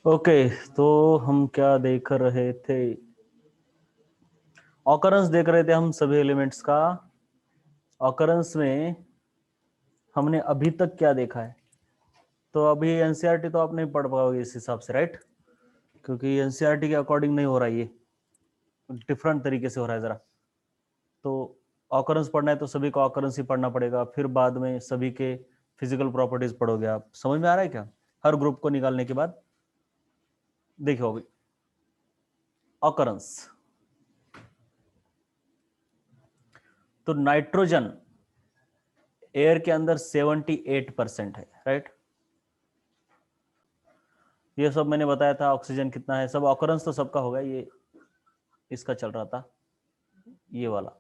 Okay, तो हम क्या देख रहे थे? ऑकरेंस देख रहे थे हम सभी एलिमेंट्स का। ऑकरेंस में हमने अभी तक क्या देखा है? तो अभी एनसीईआरटी तो आप नहीं पढ़ पाओगे इस हिसाब से, राइट? क्योंकि एनसीईआरटी के अकॉर्डिंग नहीं हो रहा है, ये डिफरेंट तरीके से हो रहा है जरा। तो ऑकरेंस पढ़ना है तो सभी को ऑकरेंस ही पढ़ना पड़ेगा, फिर बाद में सभी के फिजिकल प्रॉपर्टीज पढ़ोगे आप। समझ में आ रहा है क्या? हर ग्रुप को निकालने के बाद देखो अभी ऑकरेंस। तो नाइट्रोजन एयर के अंदर 78% है, राइट? ये सब मैंने बताया था। ऑक्सीजन कितना है, सब ऑकरेंस तो सबका होगा। ये इसका चल रहा था, ये वाला।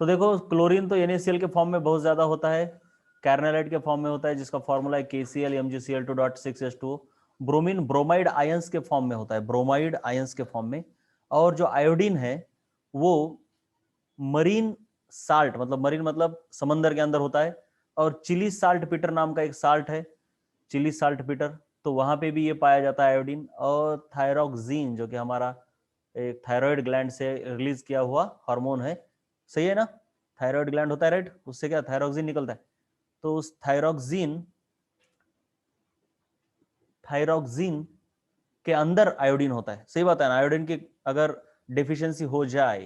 तो देखो, क्लोरीन तो NaCl के फॉर्म में बहुत ज्यादा होता है, कैर्नेलाइट के फॉर्म में होता है जिसका फॉर्मूला है KCl MgCl2.6H2O। Bromine bromide ions के फॉर्म में होता है, ब्रोमाइड आयंस के फॉर्म में। और जो आयोडीन है वो मरीन साल्ट, मतलब मरीन मतलब समंदर के अंदर होता है। और चिली साल्ट पीटर नाम का एक साल्ट है, चिली साल्ट पीटर, तो वहां पे भी ये पाया जाता है आयोडीन। और थायरोक्सिन जो कि हमारा एक थायराइड ग्लैंड से रिलीज किया हुआ हार्मोन है, सही है ना? थायराइड ग्लैंड होता है, राइट? उससे क्या थायरोक्सिन निकलता है। तो उस थायरोक्सिन थायरोक्सिन के अंदर आयोडीन होता है, सही बात है ना? आयोडीन की अगर डेफिशिएंसी हो जाए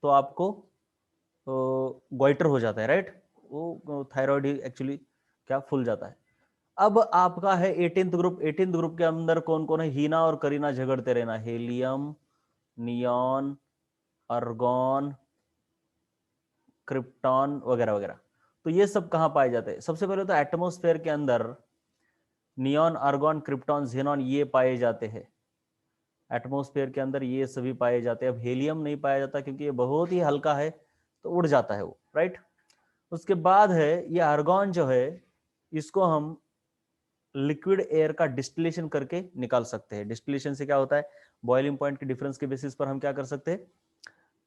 तो आपको गोइटर हो जाता है, राइट? वो थायराइड एक्चुअली क्या फूल जाता है। अब आपका है 18th ग्रुप। 18th ग्रुप के अंदर कौन कौन है? हीना और करीना झगड़ते रहना, हेलियम, नियॉन, अर्गॉन, क्रिप्टॉन वगैरह वगैरह। तो ये सब कहां पाए जाते हैं? सबसे पहले तो एटमॉस्फेयर के अंदर नियॉन, आर्गॉन, क्रिप्टॉन, जेनॉन ये पाए जाते हैं। एटमॉस्फेयर के अंदर ये सभी पाए जाते हैं। अब हेलियम नहीं पाया जाता क्योंकि ये बहुत ही हल्का है, तो उड़ जाता है वो, राइट? उसके बाद है ये आर्गॉन जो है, इसको हम लिक्विड एयर का डिस्टिलेशन करके निकाल सकते हैं। डिस्टिलेशन से क्या होता है? बॉइलिंग पॉइंट के डिफरेंस के बेसिस पर हम क्या कर सकते हैं?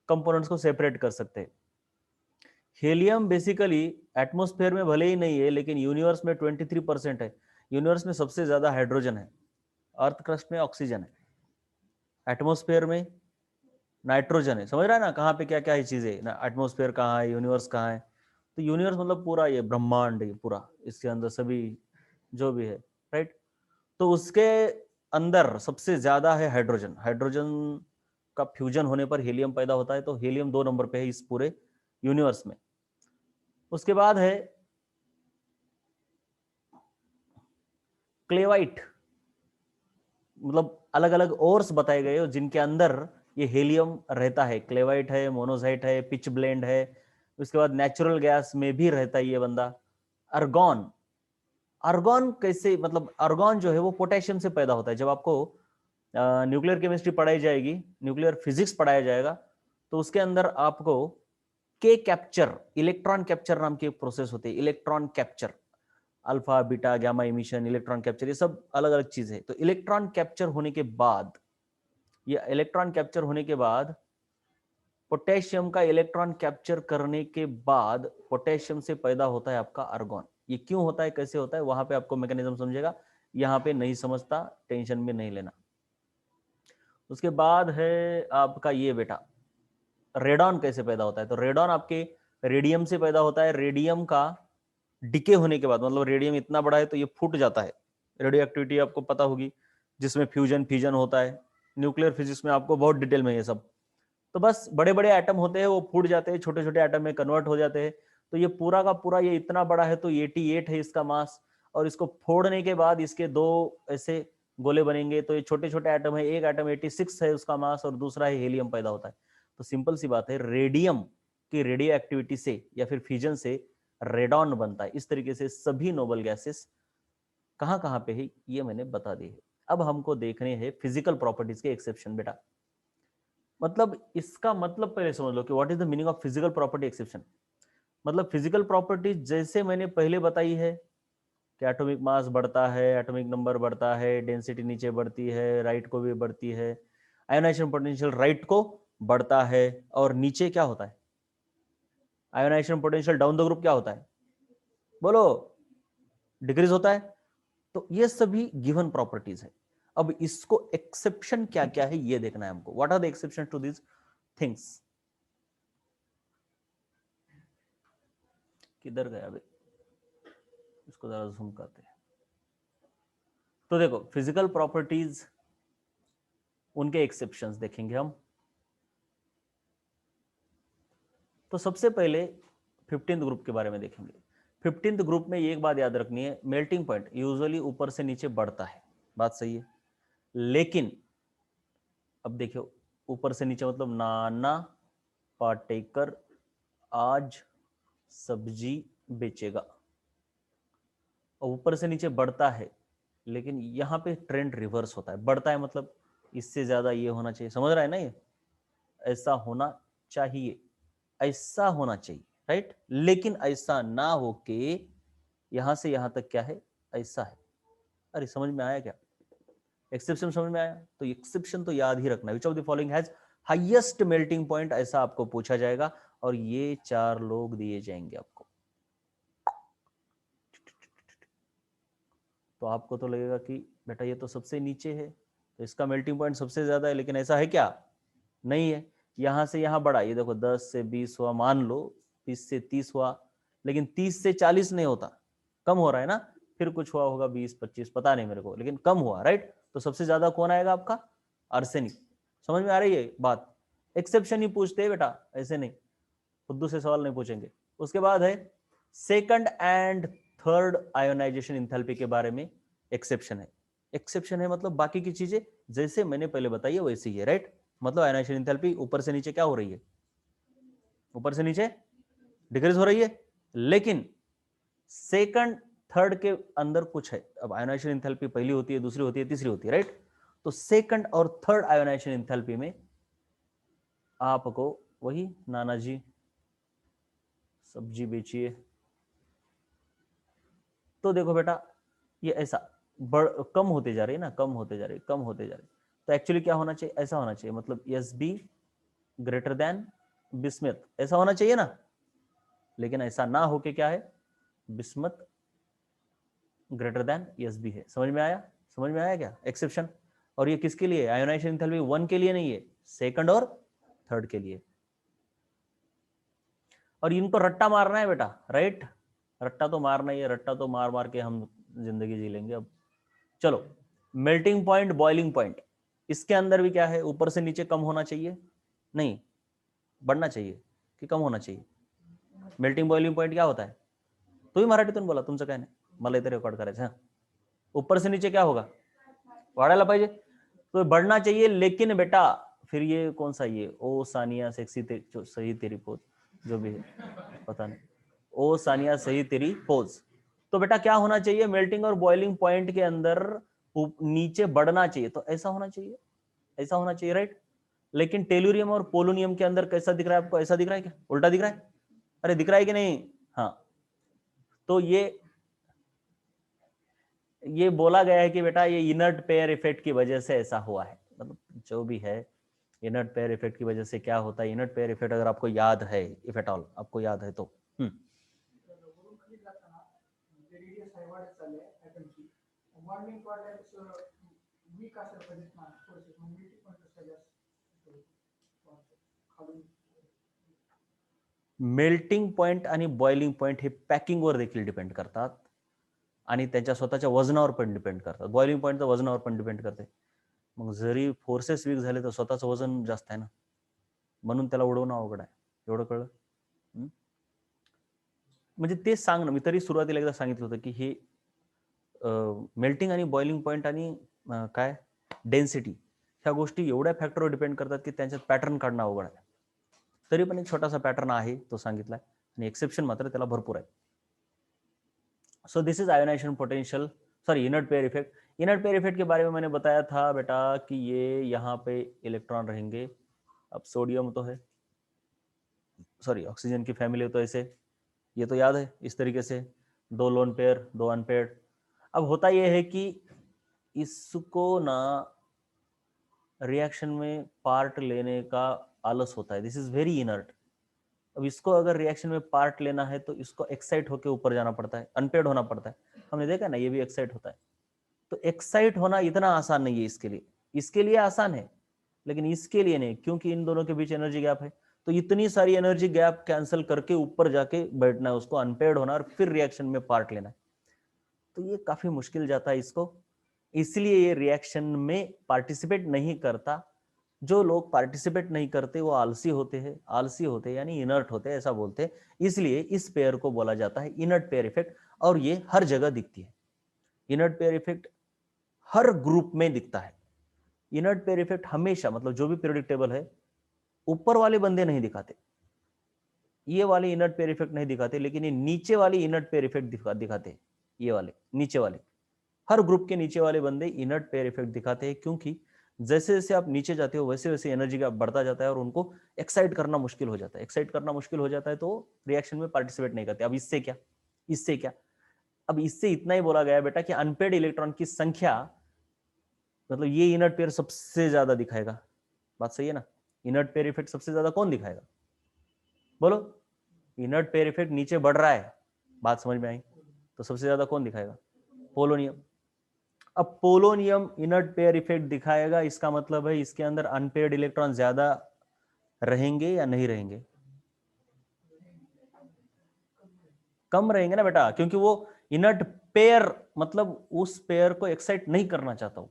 कंपोनेंट्स को सेपरेट कर सकते हैं। हेलियम बेसिकली एटमॉस्फेयर में भले ही नहीं है, लेकिन यूनिवर्स में 23% है। यूनिवर्स में सबसे ज्यादा हाइड्रोजन है, अर्थ क्रस्ट में ऑक्सीजन है, एटमॉस्फेयर में नाइट्रोजन है। समझ रहा है ना कहाँ पे क्या क्या है चीजें? एटमॉस्फेयर कहाँ है, यूनिवर्स कहाँ है? तो यूनिवर्स मतलब पूरा ये ब्रह्मांड है पूरा, इसके अंदर सभी जो भी है, राइट? तो उसके अंदर सबसे ज्यादा है हाइड्रोजन। हाइड्रोजन का फ्यूजन होने पर हीलियम पैदा होता है, तो हीलियम 2 नंबर पे है इस पूरे यूनिवर्स में। उसके बाद है क्लेवाइट, मतलब अलग अलग ओर्स बताए गए हो जिनके अंदर ये हीलियम रहता है। क्लेवाइट है, मोनोजाइट है, पिच ब्लेंड है। उसके बाद नेचुरल गैस में भी रहता है ये बंदा। अर्गॉन, अर्गॉन कैसे, मतलब अर्गॉन जो है वो पोटेशियम से पैदा होता है। जब आपको न्यूक्लियर केमिस्ट्री पढ़ाई जाएगी, न्यूक्लियर फिजिक्स पढ़ाया जाएगा, तो उसके अंदर आपको के कैप्चर, इलेक्ट्रॉन कैप्चर नाम की एक प्रोसेस होती है। Electron capture, alpha beta gamma emission, electron capture, ये सब अलग अलग चीज है। तो इलेक्ट्रॉन कैप्चर होने के बाद, ये इलेक्ट्रॉन कैप्चर होने के बाद पोटेशियम का इलेक्ट्रॉन कैप्चर करने के बाद पोटेशियम से पैदा होता है आपका आर्गॉन। ये क्यों होता है, कैसे होता है, वहां पे आपको मैकेनिज्म समझेगा, यहां पे नहीं समझता, टेंशन में नहीं लेना। उसके बाद है आपका ये बेटा रेडॉन कैसे पैदा होता है। तो रेडॉन आपके रेडियम से पैदा होता है। रेडियम का डिके होने के बाद, मतलब रेडियम इतना बड़ा है तो ये फूट जाता है। रेडियो एक्टिविटी आपको पता होगी, जिसमें फ्यूजन फिजन होता है। न्यूक्लियर फिजिक्स में आपको बहुत डिटेल में ये सब। तो बस बड़े बड़े एटम होते हैं, वो फूट जाते हैं, छोटे छोटे एटम में कन्वर्ट हो जाते हैं। तो ये पूरा का पूरा ये इतना बड़ा है, तो 88 है इसका मास। और इसको फोड़ने के बाद इसके दो ऐसे गोले बनेंगे, तो ये छोटे छोटे एटम है। एक एटम 86 है उसका मास, और दूसरा है हीलियम पैदा होता है। तो सिंपल सी बात है, रेडियम की रेडियो एक्टिविटी से या फिर फ्यूजन से रेडॉन बनता है। इस तरीके से सभी नोबल गैसेस कहां कहां पे है ये मैंने बता दी है। अब हमको देखने हैं फिजिकल प्रॉपर्टीज के एक्सेप्शन बेटा। मतलब इसका मतलब पहले समझ लो कि what is the meaning of physical property exception. मतलब फिजिकल प्रॉपर्टीज जैसे मैंने पहले बताई है कि एटॉमिक मास बढ़ता है, एटॉमिक नंबर बढ़ता है, डेंसिटी नीचे बढ़ती है, राइट को भी बढ़ती है, आयोनाइजेशन पोटेंशियल राइट को बढ़ता है, और नीचे क्या होता है? Ionization potential down the group क्या होता है? बोलो। डिक्रीज होता है। तो ये सभी गिवन प्रॉपर्टीज है। अब इसको एक्सेप्शन क्या क्या है ये देखना है हमको। What are the exception to this things. किधर गया अभी, इसको जरा जूम करते हैं। तो देखो फिजिकल प्रॉपर्टीज, उनके एक्सेप्शंस देखेंगे हम। तो सबसे पहले 15th ग्रुप के बारे में देखेंगे। 15th ग्रुप में ये एक बात याद रखनी है, मेल्टिंग पॉइंट यूजुअली ऊपर से नीचे बढ़ता है, बात सही है। लेकिन अब देखियो, ऊपर से नीचे मतलब नाना पाटेकर आज सब्जी बेचेगा, और ऊपर से नीचे बढ़ता है। लेकिन यहाँ पे ट्रेंड रिवर्स होता है, बढ़ता है मतलब इससे ज्यादा ये होना चाहिए, समझ रहा है ना, ये ऐसा होना चाहिए, ऐसा होना चाहिए, राइट। लेकिन ऐसा ना हो के यहां से यहां तक क्या है, ऐसा है। अरे समझ में आया क्या, एक्सेप्शन समझ में आया। तो एक्सेप्शन तो याद ही रखना, which of the following has highest melting point, ऐसा आपको पूछा जाएगा और ये 4 लोग दिए जाएंगे आपको। तो आपको तो लगेगा कि बेटा ये तो सबसे नीचे है, तो इसका मेल्टिंग पॉइंट सबसे ज्यादा है, लेकिन ऐसा है क्या, नहीं है। यहां से यहां बढ़ा, ये देखो 10 से 20 हुआ, मान लो 20 से 30 हुआ, लेकिन 30 से 40 नहीं होता, कम हो रहा है ना। फिर कुछ हुआ होगा 20 25, पता नहीं मेरे को, लेकिन कम हुआ, राइट। तो सबसे ज्यादा कौन आएगा आपका, आर्सेनिक। समझ में आ रही है बात। एक्सेप्शन ही पूछते हैं बेटा, ऐसे नहीं, खुद से सवाल नहीं पूछेंगे। उसके बाद है second and third ionization enthalpy के बारे में एक्सेप्शन है। एक्सेप्शन है मतलब बाकी की चीजें जैसे मैंने पहले बताई है वैसी ही है, राइट। मतलब आयोनाइजेशन इंथैल्पी ऊपर से नीचे क्या हो रही है, ऊपर से नीचे डिक्रीज हो रही है। लेकिन सेकंड थर्ड के अंदर कुछ है। अब आयोनाइजेशन इंथैल्पी पहली होती है, दूसरी होती है, तीसरी होती है, राइट। तो सेकंड और थर्ड आयोनाइजेशन इंथैल्पी में आपको वही नाना जी सब्जी बेचिए। तो देखो बेटा ये ऐसा कम होते जा रही है ना, कम होते जा रही, कम होते जा रही। तो एक्चुअली क्या होना चाहिए, ऐसा होना चाहिए, मतलब S be greater than bismuth, ऐसा होना चाहिए ना। लेकिन ऐसा ना होके क्या है, bismuth greater than S B है। समझ में आया, समझ में आया क्या एक्सेप्शन। और ये किसके लिए, आयोनाइजेशन एंथैल्पी 1 के लिए नहीं है, सेकंड और थर्ड के लिए। और इनको रट्टा मारना है बेटा, राइट। रट्टा तो मारना ही है, रट्टा तो मार मार के हम जिंदगी जी लेंगे। अब चलो, मेल्टिंग पॉइंट, बॉइलिंग पॉइंट, इसके अंदर भी क्या है, ऊपर से नीचे कम होना चाहिए, नहीं बढ़ना चाहिए कि कम होना चाहिए। मेल्टिंग बॉइलिंग पॉइंट क्या होता है, तुम्ही मराठीतून बोला, तुमचं काय नाही, मला इथे रेकॉर्ड करायचं है। ऊपर से नीचे क्या होगा, वाढायला पाहिजे, तो बढ़ना चाहिए। लेकिन बेटा फिर ये कौन सा, ये ओ सानिया सेक्सी सही तेरी पोज, जो भी है पता नहीं, ओ सानिया सही तेरी पोज। तो बेटा क्या होना चाहिए, मेल्टिंग और बॉइलिंग पॉइंट के अंदर नीचे बढ़ना चाहिए, तो ऐसा होना चाहिए, ऐसा होना चाहिए, राइट। लेकिन टेलुरियम और पोलोनियम के अंदर कैसा दिख रहा है आपको, ऐसा दिख रहा है क्या, उल्टा दिख रहा है, अरे दिख रहा है कि नहीं। हाँ, तो ये बोला गया है कि बेटा ये इनर्ट पेयर इफेक्ट की वजह से ऐसा हुआ है। मतलब जो भी है, इनर्ट पेयर इफेक्ट की वजह से क्या होता है, इनर्ट पेयर इफेक्ट अगर आपको याद है, इफ एट ऑल आपको याद है तो मेल्टिंग पॉइंट आणि बॉइलिंग पॉइंट हे पॅकिंगवर देखील डिपेंड करतात आणि त्यांच्या स्वतःच्या वजनावर पण डिपेंड करतात। बॉइलिंग पॉइंट तर वजनावर पण डिपेंड करते। मग जरी फोर्सेस वीक झाले तर स्वतःचं वजन जास्त आहे ना, म्हणून त्याला उडवणं अवघड आहे। एवढं कळलं। म्हणजे ते सांग ना, मी तरी सुरुवातीला एकदा सांगितलं होतं की हे मेल्टिंग आणि बॉइलिंग पॉइंट आणि काय डेन्सिटी ह्या गोष्टी एवढ्या फॅक्टरवर डिपेंड करतात की त्यांच्यात पॅटर्न काढणं अवघड आहे। तरी पण एक छोटासा पॅटर्न आहे तो सांगितलाय, आणि एक्सेप्शन मात्र त्याला भरपूर आहे। So this is ionization potential, sorry inert pair effect. Inert pair effect के बारे में मैंने बताया था बेटा कि ये यहाँ पे इलेक्ट्रॉन रहेंगे। अब सोडियम तो है, सॉरी ऑक्सीजन की फैमिली तो ऐसे, ये तो याद है इस तरीके से, 2 लोन पेयर 2 अनपेयर्ड। अब होता यह है कि इसको ना रिएक्शन में पार्ट लेने का आलस होता है, दिस इज वेरी इनर्ट। अब इसको अगर रिएक्शन में पार्ट लेना है तो इसको एक्साइट होकर ऊपर जाना पड़ता है, अनपेड होना पड़ता है। हमने देखा ना, ये भी एक्साइट होता है। तो एक्साइट होना इतना आसान नहीं है इसके लिए आसान है, लेकिन इसके लिए नहीं, क्योंकि इन दोनों के बीच एनर्जी गैप है। तो इतनी सारी एनर्जी गैप कैंसिल करके ऊपर जाके बैठना है, उसको अनपेड होना और फिर रिएक्शन में पार्ट लेना है। तो ये काफी मुश्किल जाता है इसको, इसलिए ये रिएक्शन में पार्टिसिपेट नहीं करता। जो लोग पार्टिसिपेट नहीं करते वो आलसी होते हैं यानी इनर्ट होते हैं, ऐसा बोलते हैं। इसलिए इस पेयर को बोला जाता है इनर्ट पेयर इफेक्ट, और ये हर जगह दिखती है। इनर्ट पेयर इफेक्ट हर ग्रुप में दिखता है। इनर्ट पेयर इफेक्ट हमेशा, मतलब जो भी पीरियोडिक टेबल है, ऊपर वाले बंदे नहीं दिखाते, ये वाले इनर्ट पेयर इफेक्ट नहीं दिखाते, लेकिन ये नीचे वाली इनर्ट पेयर इफेक्ट दिखाते हैं। ये वाले नीचे वाले, हर ग्रुप के नीचे वाले बंदे इनर्ट पेयर इफेक्ट दिखाते हैं, क्योंकि जैसे जैसे आप नीचे जाते हो वैसे वैसे एनर्जी का बढ़ता जाता है और उनको एक्साइट करना मुश्किल हो जाता है। एक्साइट करना मुश्किल हो जाता है तो रिएक्शन में पार्टिसिपेट नहीं करते। अब इससे क्या, इससे क्या, अब इससे इतना ही बोला गया बेटा कि अनपेड इलेक्ट्रॉन की संख्या, मतलब ये इनर्ट पेयर सबसे ज्यादा दिखाएगा। बात सही है ना? इनर्ट पेयर इफेक्ट सबसे ज्यादा कौन दिखाएगा? बोलो। इनर्ट पेयर इफेक्ट नीचे बढ़ रहा है, बात समझ में आई? तो सबसे ज्यादा कौन दिखाएगा? पोलोनियम। अब पोलोनियम इनर्ट पेयर इफेक्ट दिखाएगा, इसका मतलब है इसके अंदर अनपेयर्ड इलेक्ट्रॉन ज्यादा रहेंगे या नहीं रहेंगे? कम रहेंगे ना बेटा, क्योंकि वो इनर्ट पेयर, मतलब उस पेयर को एक्साइट नहीं करना चाहता हूं,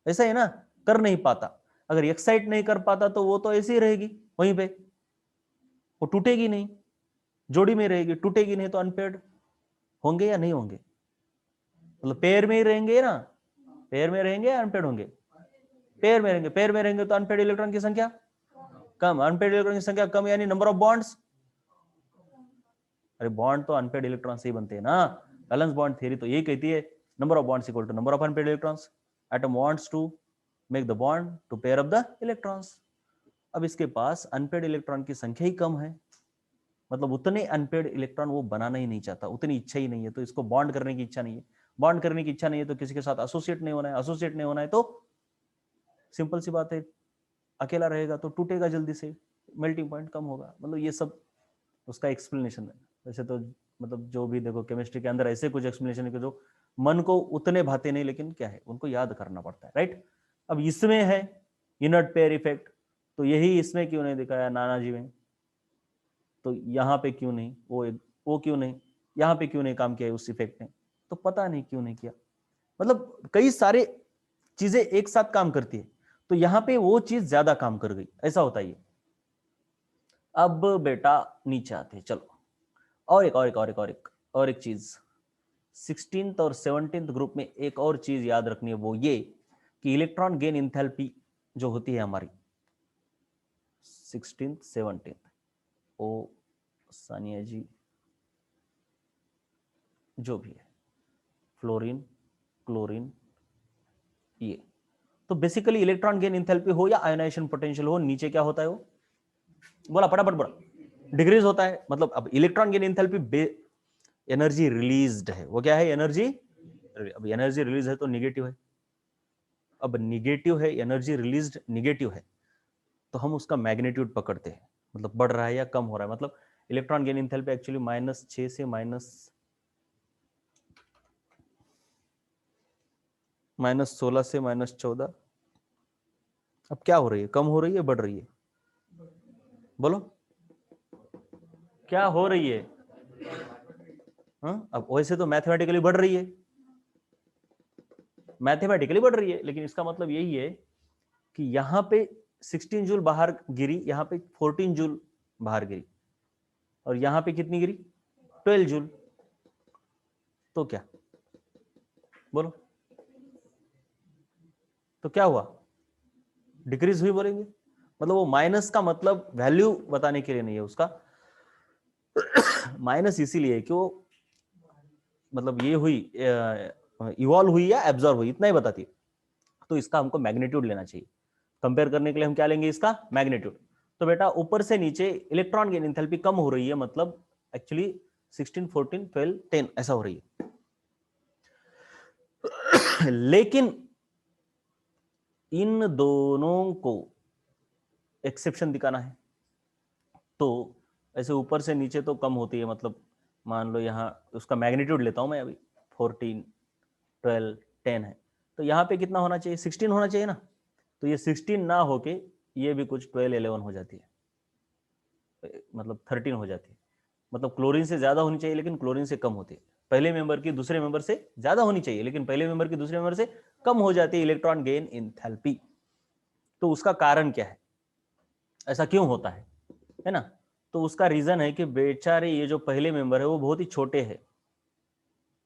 ऐसा है ना, कर नहीं पाता। अगर एक्साइट नहीं कर पाता तो वो तो ऐसे ही रहेगी वहीं पे, वो टूटेगी नहीं, जोड़ी में रहेगी, टूटेगी नहीं, तो अनपेयर्ड होंगे या नहीं होंगे? मतलब पेयर में ही रहेंगे ना, पेयर में रहेंगे या अनपेयर्ड होंगे? पेयर में रहेंगे। पेयर में रहेंगे तो अनपेयर्ड इलेक्ट्रॉन की संख्या कम, अनपेयर्ड इलेक्ट्रॉन की संख्या कम, यानी नंबर ऑफ बॉन्ड्स। अरे बॉन्ड तो अनपेयर्ड इलेक्ट्रॉन से ही बनते हैं ना, बैलेंस बॉन्ड थ्योरी तो यही कहती है, number of bonds equal to number of unpaired electrons. Atom wants to make the bond to pair up the electrons. अब इसके पास अनपेयर्ड इलेक्ट्रॉन की संख्या ही कम है, मतलब उतने अनपेयर्ड इलेक्ट्रॉन वो बनाना ही नहीं चाहता, उतनी इच्छा ही नहीं है, तो इसको बॉन्ड करने की इच्छा नहीं है। बॉन्ड करने की इच्छा नहीं है तो किसी के साथ एसोसिएट नहीं होना है, एसोसिएट नहीं होना है तो सिंपल सी बात है, अकेला रहेगा तो टूटेगा जल्दी से, मेल्टिंग पॉइंट कम होगा। मतलब ये सब उसका एक्सप्लेनेशन है। वैसे तो मतलब जो भी देखो केमिस्ट्री के अंदर ऐसे कुछ एक्सप्लेनेशन है कि जो मन को उतने भाते नहीं, लेकिन क्या है, उनको याद करना पड़ता है, राइट? अब इसमें है इनर्ट पेयर इफेक्ट, तो यही इसमें क्यों नहीं दिखाया नानाजी में, तो यहाँ पे क्यों नहीं, वो क्यों नहीं, यहाँ पे क्यों नहीं काम किया उस इफेक्ट ने, तो पता नहीं क्यों नहीं किया। मतलब कई सारे चीजें एक साथ काम करती है, तो यहाँ पे वो चीज ज्यादा काम कर गई, ऐसा होता है। अब बेटा नीचे आते हैं, चलो और एक चीज, 16th और 17th ग्रुप में एक और चीज याद रखनी है, वो ये कि इलेक्ट्रॉन गेन इंथैल्पी जो होती है हमारी 16th 17th, ओ सानिया जी जो भी है, फ्लोरीन क्लोरीन, ये तो बेसिकली इलेक्ट्रॉन गेन इंथैल्पी हो या आयोनाइजेशन पोटेंशियल हो, नीचे क्या होता है वो बोला, फटाफट बोला। डिक्रीज होता है। मतलब अब electron gain enthalpy energy released है, वो क्या है? एनर्जी। अब एनर्जी रिलीज है तो निगेटिव है, अब निगेटिव है, एनर्जी रिलीज्ड निगेटिव है, तो हम उसका मैग्नीट्यूड पकड़ते हैं, मतलब बढ़ रहा है या कम हो रहा है। मतलब इलेक्ट्रॉन गेन इंथैल्पी एक्चुअली -6 से -16 से -14, अब क्या हो रही है? कम हो रही है, बढ़ रही है? बोलो क्या हो रही है? हाँ, अब वैसे तो मैथमेटिकली बढ़ रही है, मैथमेटिकली बढ़ रही है, लेकिन इसका मतलब यही है कि यहाँ पे 16 जूल बाहर गिरी, यहाँ पे 14 जूल बाहर गिरी, और यहाँ पे कितनी गिरी? 12 जूल। तो क्या, बोलो, तो क्या हुआ? डिक्रीज हुई बोलेंगे। मतलब वो माइनस का मतलब वैल्यू बताने के लिए नहीं है उसका, माइनस इसीलिए कि वो मतलब ये हुई, इवॉल्व हुई या एब्जॉर्व हुई, इतना ही बताती है। तो इसका हमको मैग्नीट्यूड लेना चाहिए, कंपेयर करने के लिए हम क्या लेंगे? इसका मैग्नीट्यूड। तो बेटा ऊपर से नीचे इलेक्ट्रॉन गेन एंथैल्पी कम हो रही है, मतलब एक्चुअली 16 14 12 10 ऐसा हो रही है। लेकिन इन दोनों को एक्सेप्शन दिखाना है, तो ऐसे ऊपर से नीचे तो कम होती है, मतलब मान लो यहाँ उसका मैग्नीट्यूड लेता हूँ मैं अभी, 14, 12, 10 है, तो यहाँ पे कितना होना चाहिए, 16 होना चाहिए ना, तो ये 16 ना होके ये भी कुछ 12, 11 हो जाती है, मतलब 13 हो जाती है। मतलब क्लोरीन से ज्यादा होनी चाहिए लेकिन क्लोरीन से कम होती है। पहले मेंबर की दूसरे मेंबर से ज्यादा होनी चाहिए लेकिन पहले मेंबर की दूसरे मेंबर से कम हो जाती है इलेक्ट्रॉन गेन एंथैल्पी। तो उसका कारण क्या है, ऐसा क्यों होता है ना? तो उसका रीजन है कि बेचारे ये जो पहले मेंबर है वो बहुत ही छोटे हैं।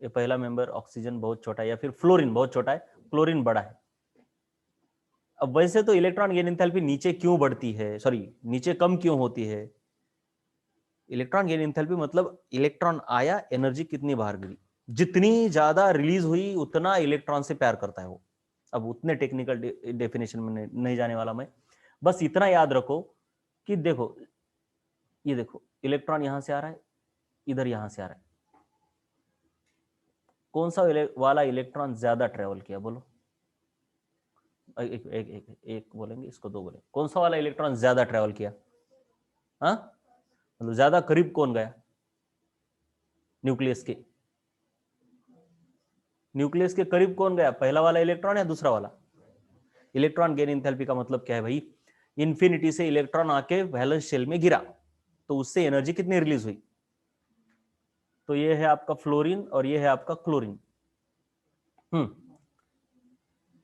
ये पहला मेंबर ऑक्सीजन बहुत छोटा है या फिर फ्लोरीन बहुत छोटा है, क्लोरीन बड़ा है। अब वैसे तो इलेक्ट्रॉन गेन एंथैल्पी नीचे क्यों बढ़ती है, सॉरी नीचे कम क्यों होती है? इलेक्ट्रॉन गेन एंथैल्पी मतलब इलेक्ट्रॉन आया, एनर्जी कितनी बाहर गिरी, जितनी ज्यादा रिलीज हुई उतना इलेक्ट्रॉन से प्यार करता है वो। अब उतने टेक्निकल डेफिनेशन में नहीं जाने वाला मैं, बस इतना याद रखो कि देखो, ये देखो इलेक्ट्रॉन यहां से आ रहा है, इधर यहां से आ रहा है, कौन सा वाला इलेक्ट्रॉन ज्यादा ट्रेवल किया बोलो? एक बोलेंगे, इसको दो बोलेंगे, कौन सा वाला इलेक्ट्रॉन ज्यादा ट्रेवल किया? हाँ, मतलब ज्यादा करीब कौन गया न्यूक्लियस के? न्यूक्लियस के करीब कौन गया, पहला वाला इलेक्ट्रॉन या दूसरा वाला? इलेक्ट्रॉन गेन एंथैल्पी का मतलब क्या है भाई, इंफिनिटी से इलेक्ट्रॉन आके वैलेंस शेल में गिरा, तो उससे एनर्जी कितनी रिलीज हुई? तो ये है आपका फ्लोरीन और ये है आपका क्लोरीन।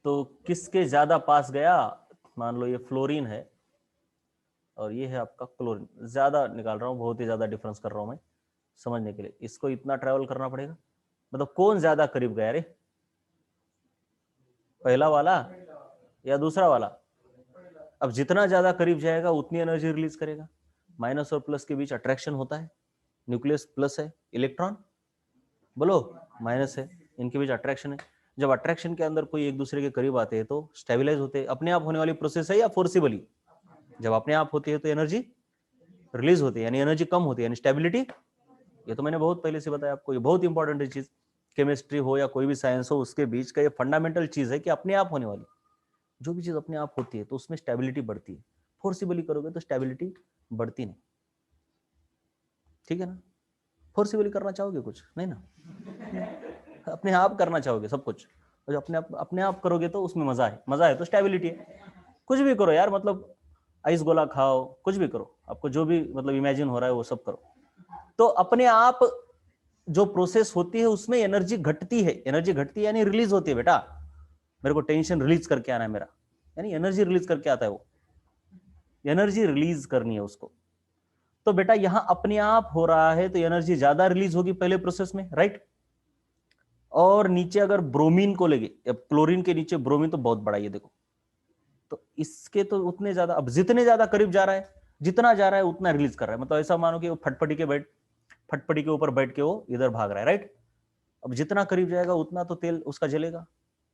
तो किसके ज्यादा पास गया? मान लो ये फ्लोरीन है और ये है आपका क्लोरीन, ज्यादा निकाल रहा हूँ, बहुत ही ज्यादा डिफरेंस कर रहा हूं मैं समझने के लिए, इसको इतना ट्रेवल करना पड़ेगा, मतलब कौन ज्यादा करीब गया रे, पहला वाला या दूसरा वाला? अब जितना ज्यादा करीब जाएगा उतनी एनर्जी रिलीज करेगा। माइनस और प्लस के बीच अट्रैक्शन होता है, न्यूक्लियस प्लस है, इलेक्ट्रॉन बोलो माइनस है, इनके बीच अट्रैक्शन है। जब अट्रैक्शन के अंदर कोई एक दूसरे के करीब आते हैं तो स्टेबलाइज होते हैं। अपने आप होने वाली प्रोसेस है या फोर्सिबली? जब अपने आप होती है तो एनर्जी रिलीज होती है, यानी एनर्जी कम होती है, यानी स्टेबिलिटी। ये तो मैंने बहुत पहले से बताया आपको, ये बहुत इंपॉर्टेंट है चीज, केमिस्ट्री हो या कोई भी साइंस हो, उसके बीच का ये फंडामेंटल चीज है कि अपने आप होने वाली जो भी चीज अपने आप होती है तो उसमें स्टेबिलिटी बढ़ती है। फोर्सिबली करोगे तो स्टेबिलिटी बढ़ती नहीं, ठीक है ना? फोर्सिबली करना चाहोगे कुछ नहीं ना, अपने आप करना चाहोगे सब कुछ, और अपने आप करोगे तो उसमें मजा है, मजा है तो स्टेबिलिटी है। कुछ भी करो यार, मतलब आइस गोला खाओ, कुछ भी करो, आपको जो भी मतलब इमेजिन हो रहा है वो सब करो, तो अपने आप जो प्रोसेस होती है उसमें एनर्जी घटती है, एनर्जी घटती है यानी रिलीज होती है बेटा। मेरे को टेंशन रिलीज करके आना है मेरा, यानी एनर्जी रिलीज करके आता है, वो एनर्जी रिलीज करनी है उसको। तो बेटा यहां अपने आप हो रहा है तो एनर्जी ज्यादा रिलीज होगी पहले प्रोसेस में, राइट? और नीचे अगर ब्रोमीन को लेंगे, अब क्लोरीन के नीचे ब्रोमीन तो बहुत बड़ा, ये देखो, तो इसके तो उतने ज्यादा, अब जितने ज्यादा करीब जा रहा है, जितना जा रहा है उतना रिलीज कर रहा है, मतलब ऐसा मानो कि वो फटफटी के ऊपर बैठ के वो इधर भाग रहा है, राइट? अब जितना करीब जाएगा उतना तो तेल उसका जलेगा,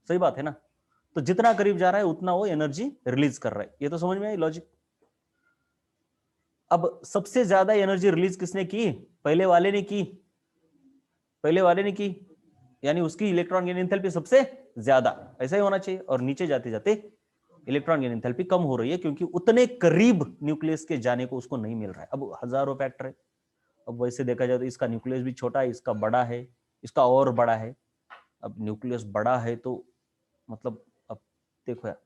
सही बात है ना? तो जितना करीब जा रहा है उतना वो एनर्जी रिलीज कर रहा है, ये तो समझ में आई लॉजिक? अब सबसे ज्यादा एनर्जी रिलीज किसने की? पहले वाले ने की, पहले वाले ने की, यानी उसकी इलेक्ट्रॉन गेन एंथैल्पी सबसे ज्यादा, ऐसा ही होना चाहिए। और नीचे जाते जाते इलेक्ट्रॉन गेन एंथैल्पी कम हो रही है क्योंकि उतने करीब न्यूक्लियस के जाने को उसको नहीं मिल रहा है। अब हजारों फैक्टर है, अब वैसे देखा जाए तो इसका न्यूक्लियस भी छोटा है, इसका बड़ा है, इसका और बड़ा है। अब न्यूक्लियस बड़ा है तो मतलब, अब देखो यार,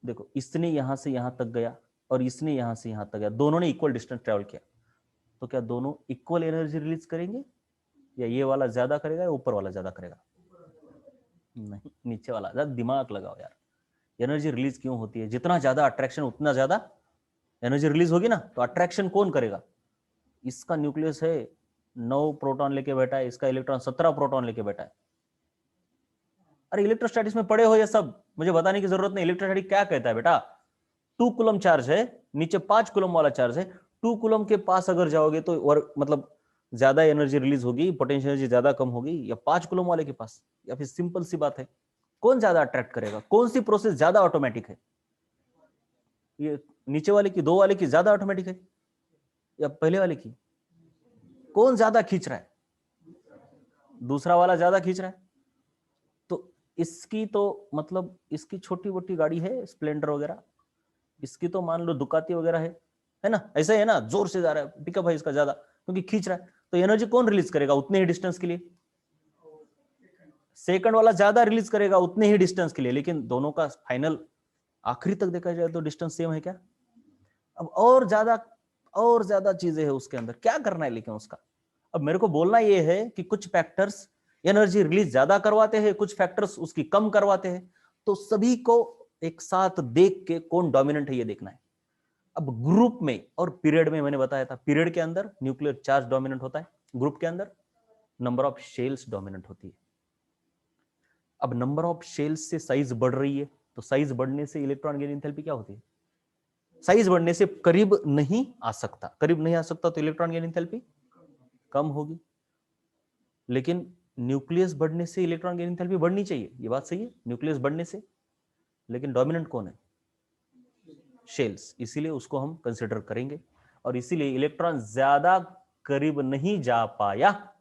देखो इसने यहां से यहां तक गया और इसने यहां से यहां तक गया, दोनों ने इक्वल डिस्टेंस ट्रेवल किया, तो क्या दोनों इक्वल एनर्जी रिलीज करेंगे, या ये वाला ज्यादा करेगा या ऊपर वाला ज्यादा करेगा? नहीं, नीचे वाला ज्यादा। दिमाग लगाओ यार, एनर्जी रिलीज क्यों होती है? जितना ज्यादा अट्रैक्शन उतना ज्यादा एनर्जी रिलीज होगी ना। तो अट्रैक्शन कौन करेगा? इसका न्यूक्लियस है 9 प्रोटॉन लेके बैठा है, इसका इलेक्ट्रॉन 17 प्रोटॉन लेके बैठा है। अरे इलेक्ट्रोस्टैटिक्स में पढ़े हो ये सब, मुझे बताने की जरूरत नहीं। इलेक्ट्रोस्टैटिक क्या कहता है बेटा, 2 कूलम चार्ज है, नीचे 5 कूलम वाला चार्ज है, 2 कूलम के पास अगर जाओगे तो और मतलब ज्यादा एनर्जी रिलीज होगी, पोटेंशियल एनर्जी ज्यादा कम होगी, या 5 कूलम वाले के पास? या फिर सिंपल सी बात है, कौन ज्यादा अट्रैक्ट करेगा, कौन सी प्रोसेस ज्यादा ऑटोमेटिक है? ये नीचे वाले की, 2 वाले की ज्यादा ऑटोमेटिक है या पहले वाले की? कौन ज्यादा खींच रहा है? दूसरा वाला ज्यादा खींच रहा है। तो इसकी तो मतलब इसकी छोटी मोटी गाड़ी है स्प्लेंडर वगैरह, इसकी तो मान लो दुकाती वगैरह है है ना, ऐसा है ना, जोर से जा रहा है, पिकअप है इसका ज्यादा क्योंकि खींच रहा है, तो एनर्जी कौन रिलीज करेगा उतने ही डिस्टेंस के लिए? सेकंड वाला ज्यादा रिलीज करेगा उतने ही डिस्टेंस के लिए, लेकिन दोनों का फाइनल आखिरी तक देखा जाए तो डिस्टेंस सेम है क्या? अब और ज्यादा चीजें है उसके अंदर, क्या करना है लेकिन उसका, अब मेरे को बोलना ये है कि कुछ फैक्टर्स एनर्जी रिलीज ज्यादा करवाते हैं, कुछ फैक्टर्स उसकी कम करवाते हैं, तो सभी को एक साथ देख के कौन डोमिनेंट है ये देखना है। अब ग्रुप में और पीरियड में मैंने बताया था, पीरियड के अंदर न्यूक्लियर चार्ज डोमिनेंट होता है, ग्रुप के अंदर नंबर ऑफ शेल्स डोमिनेंट होती है। अब नंबर ऑफ शेल्स से साइज बढ़ रही है, तो साइज बढ़ने से इलेक्ट्रॉन गेन एंथैल्पी क्या होती है? साइज बढ़ने से करीब नहीं आ सकता, करीब नहीं आ सकता तो इलेक्ट्रॉन गेन एंथैल्पी कम होगी। लेकिन न्यूक्लियस बढ़ने से इलेक्ट्रॉन गेन एंथैल्पी बढ़नी चाहिए, ये बात सही है, न्यूक्लियस बढ़ने से, लेकिन डोमिनेंट कौन है? शेल्स, इसीलिए उसको हम कंसिडर करेंगे। और इसीलिए इलेक्ट्रॉन ज्यादा करीब नहीं जा पाया,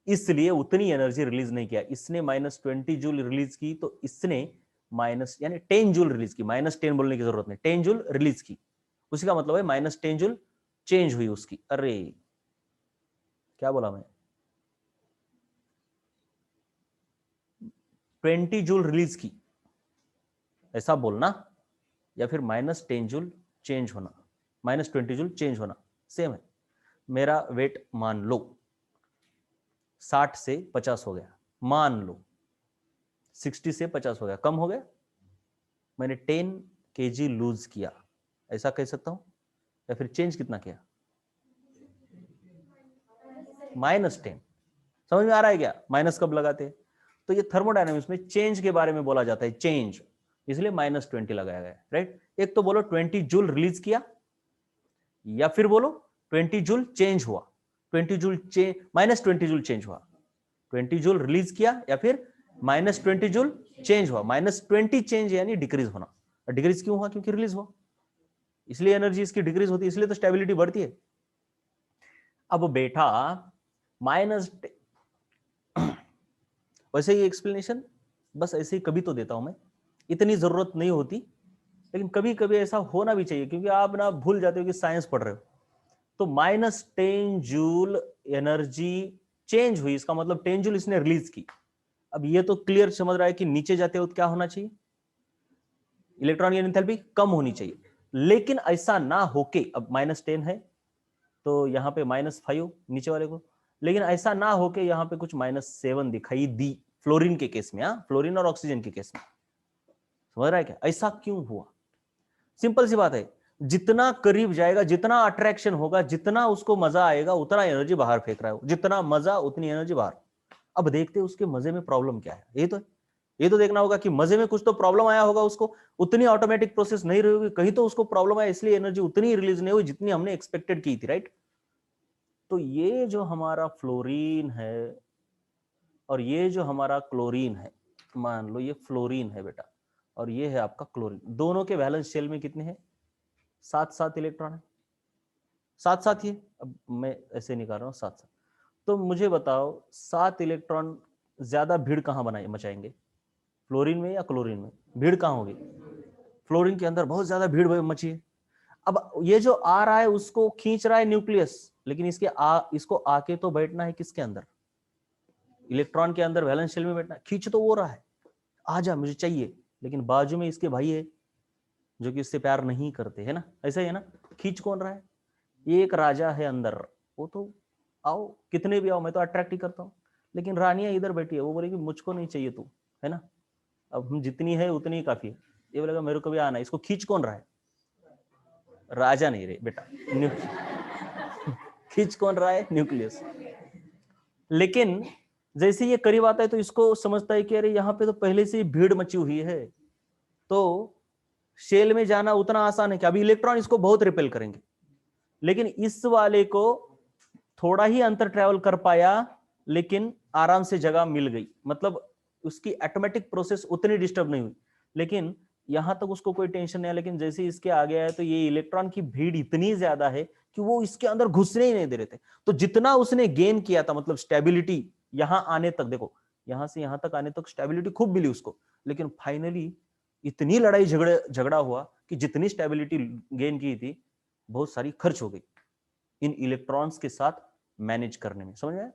इसलिए उतनी एनर्जी रिलीज नहीं किया। इसने -20 जूल रिलीज की, तो इसने माइनस यानी 10 जूल रिलीज की, -10 बोलने की जरूरत नहीं, 10 जूल रिलीज की, उसी का मतलब है -10 जूल चेंज हुई उसकी। अरे क्या बोला मैं, 20 जूल रिलीज की ऐसा बोलना, या फिर -10 जूल चेंज होना, -20 जूल चेंज होना सेम है। मेरा वेट मान लो 60 से 50 हो गया, मान लो 60 से 50 हो गया, कम हो गया, मैंने 10 kg लूज किया, ऐसा कह सकता हूं, या फिर चेंज कितना किया? -10। समझ में आ रहा है क्या माइनस कब लगाते हैं? तो ये थर्मोडायनामिक्स में चेंज के बारे में बोला जाता है, चेंज, इसलिए -20 लगाया गया, राइट। एक तो बोलो 20 जूल रिलीज किया, या फिर बोलो 20 जूल चेंज हुआ, 20 जूल चेंज, -20 जूल चेंज हुआ, 20 जूल रिलीज किया या फिर -20 जूल चेंज हुआ। -20 चेंज यानी डिक्रीज होना, डिक्रीज क्यों हुआ? क्योंकि रिलीज हुआ, इसलिए एनर्जी इसकी डिक्रीज होती है, इसलिए तो स्टेबिलिटी बढ़ती है। अब बेटा माइनस, वैसे ही एक्सप्लेनेशन बस ऐसे ही कभी तो देता हूं मैं, इतनी जरूरत नहीं होती, लेकिन कभी कभी ऐसा होना भी चाहिए, क्योंकि आप ना भूल जाते हो कि साइंस पढ़ रहे हो। तो -10 जूल एनर्जी चेंज हुई, इसका मतलब 10 जूल इसने रिलीज की। अब ये तो क्लियर समझ रहा है कि नीचे जाते हो तो क्या होना चाहिए? इलेक्ट्रॉन एंथैल्पी कम होनी चाहिए, लेकिन ऐसा ना होके, अब -10 है तो यहाँ पे -5 नीचे वाले को, लेकिन ऐसा ना होके यहाँ पे कुछ -7 दिखाई दी, फ्लोरीन के केस में, हाँ, फ्लोरीन और ऑक्सीजन के केस में। समझ रहा है क्या ऐसा क्यों हुआ? सिंपल सी बात है, जितना करीब जाएगा, जितना अट्रैक्शन होगा, जितना उसको मजा आएगा, उतना एनर्जी बाहर फेंक रहा है, जितना मजा उतनी एनर्जी बाहर। अब देखते हैं उसके मजे में प्रॉब्लम क्या है, ये तो देखना होगा कि मजे में कुछ तो प्रॉब्लम आया होगा उसको, उतनी ऑटोमेटिक प्रोसेस नहीं रही होगी, कहीं तो उसको प्रॉब्लम आया, इसलिए एनर्जी उतनी रिलीज नहीं हुई जितनी हमने एक्सपेक्टेड की थी, राइट। तो ये जो हमारा फ्लोरीन है और ये जो हमारा क्लोरीन है, मान लो ये फ्लोरीन है बेटा और ये है आपका क्लोरीन, दोनों के वैलेंस शेल में कितने हैं? 7-7 इलेक्ट्रॉन है, 7-7 ही है। अब मैं ऐसे निकाल रहा हूँ 7-7, तो मुझे बताओ 7 इलेक्ट्रॉन ज्यादा भीड़ कहाँ बनाए मचाएंगे, फ्लोरीन में या क्लोरीन में? भीड़ कहाँ होगी? फ्लोरीन के अंदर बहुत ज्यादा भीड़ मची है। अब ये जो आ रहा है उसको खींच रहा है न्यूक्लियस, लेकिन इसको आके तो बैठना है किसके अंदर? इलेक्ट्रॉन के अंदर, वैलेंस शेल में बैठना। खींच तो वो रहा है, आजा मुझे चाहिए, लेकिन बाजू में इसके भाई है जो कि इससे प्यार नहीं करते, है ना, ऐसा ही है ना। खींच कौन रहा है? ये एक राजा है अंदर, वो तो आओ कितने भी आओ, मैं तो अट्रैक्ट ही करता हूँ, लेकिन रानियां इधर बैठी है, वो बोलेगी मुझको नहीं चाहिए तू, है ना। अब हम जितनी है उतनी ही काफी है, ये बोलेगा मेरे को भी आना है। इसको खींच कौन रहा है? राजा नहीं रे बेटा, खींच कौन रहा है? न्यूक्लियस। लेकिन जैसे ये करीब आता है तो इसको समझता है कि अरे यहाँ पे तो पहले से ही भीड़ मची हुई है, तो शेल में जाना उतना आसान है कि अभी इलेक्ट्रॉन इसको बहुत रिपेल करेंगे, लेकिन इस वाले को थोड़ा ही अंतर ट्रेवल कर पाया, लेकिन आराम से जगह मिल गई, मतलब उसकी ऑटोमेटिक प्रोसेस उतनी डिस्टर्ब नहीं हुई, लेकिन यहां तक उसको कोई टेंशन नहीं है। लेकिन जैसे इसके आगे आया तो ये इलेक्ट्रॉन की भीड़ इतनी ज्यादा है कि वो इसके अंदर घुसने ही नहीं दे रहे थे। तो जितना उसने गेन किया था, मतलब स्टेबिलिटी यहां आने तक, देखो यहां से यहां तक आने तक स्टेबिलिटी खूब मिली उसको, लेकिन फाइनली इतनी लड़ाई झगड़ा हुआ कि जितनी स्टेबिलिटी गेन की थी बहुत सारी खर्च हो गई इन इलेक्ट्रॉन्स के साथ मैनेज करने में, समझ में आया?